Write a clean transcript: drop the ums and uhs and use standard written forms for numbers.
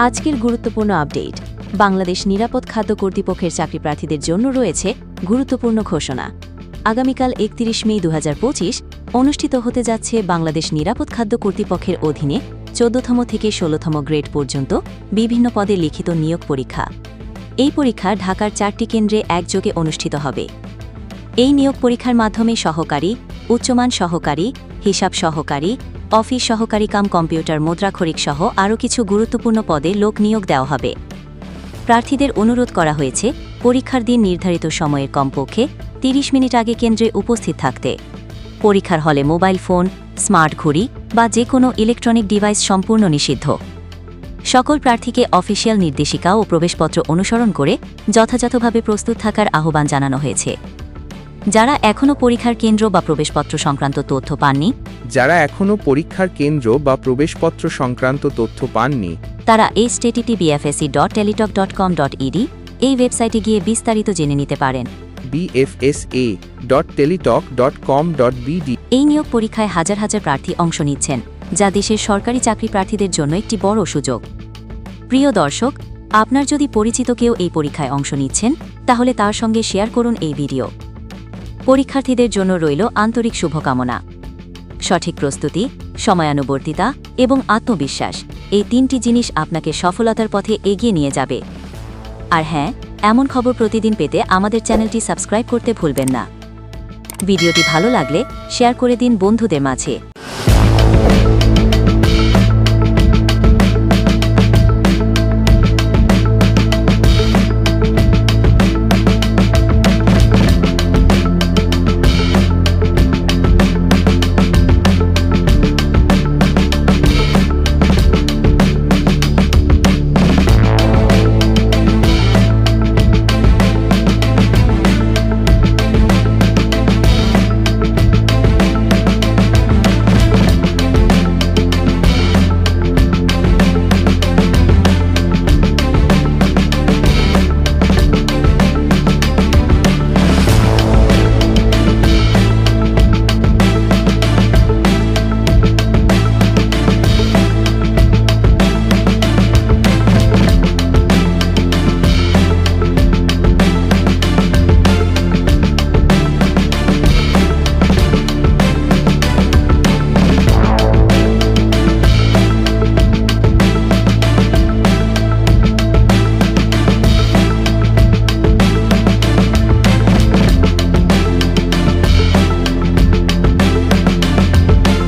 আজকের গুরুত্বপূর্ণ আপডেট। বাংলাদেশ নিরাপদ খাদ্য কর্তৃপক্ষের চাকরি প্রার্থীদের জন্য রয়েছে গুরুত্বপূর্ণ ঘোষণা। আগামীকাল ৩১ মে ২০২৫ অনুষ্ঠিত হতে যাচ্ছে বাংলাদেশ নিরাপদ খাদ্য কর্তৃপক্ষের অধীনে ১৪তম থেকে ১৬তম গ্রেড পর্যন্ত বিভিন্ন পদে লিখিত নিয়োগ পরীক্ষা। এই পরীক্ষা ঢাকার ৪টি কেন্দ্রে একযোগে অনুষ্ঠিত হবে। এই নিয়োগ পরীক্ষার মাধ্যমে সহকারী, উচ্চমান সহকারী, হিসাব সহকারী, অফিস সহকারী কাম কম্পিউটার মুদ্রাক্ষরিক সহ আরও কিছু গুরুত্বপূর্ণ পদে লোক নিয়োগ দেওয়া হবে। প্রার্থীদের অনুরোধ করা হয়েছে পরীক্ষার দিন নির্ধারিত সময়ের কমপক্ষে ৩০ মিনিট আগে কেন্দ্রে উপস্থিত থাকতে। পরীক্ষার হলে মোবাইল ফোন, স্মার্ট ঘড়ি বা যে কোনো ইলেকট্রনিক ডিভাইস সম্পূর্ণ নিষিদ্ধ। সকল প্রার্থীকে অফিসিয়াল নির্দেশিকা ও প্রবেশপত্র অনুসরণ করে যথাযথভাবে প্রস্তুত থাকার আহ্বান জানানো হয়েছে। যারা এখনও পরীক্ষার কেন্দ্র বা প্রবেশপত্র সংক্রান্ত তথ্য পাননি, তারা https://bfse.teletalk.com.ed এই ওয়েবসাইটে গিয়ে বিস্তারিত জেনে নিতে পারেন। bfsa.teletalk.com.bd এই নিয়োগ পরীক্ষায় হাজার হাজার প্রার্থী অংশ নিচ্ছেন, যা দেশের সরকারি চাকরি প্রার্থীদের জন্য একটি বড় সুযোগ। প্রিয় দর্শক, আপনার যদি পরিচিত কেউ এই পরীক্ষায় অংশ নিচ্ছেন, তাহলে তার সঙ্গে শেয়ার করুন এই ভিডিও। পরীক্ষার্থীদের জন্য রইল আন্তরিক শুভকামনা। সঠিক প্রস্তুতি, সময়ানুবর্তিতা এবং আত্মবিশ্বাস, এই ৩টি জিনিস আপনাকে সফলতার পথে এগিয়ে নিয়ে যাবে। আর হ্যাঁ, এমন খবর প্রতিদিন পেতে আমাদের চ্যানেলটি সাবস্ক্রাইব করতে ভুলবেন না। ভিডিওটি ভালো লাগলে শেয়ার করে দিন বন্ধুদের মাঝে।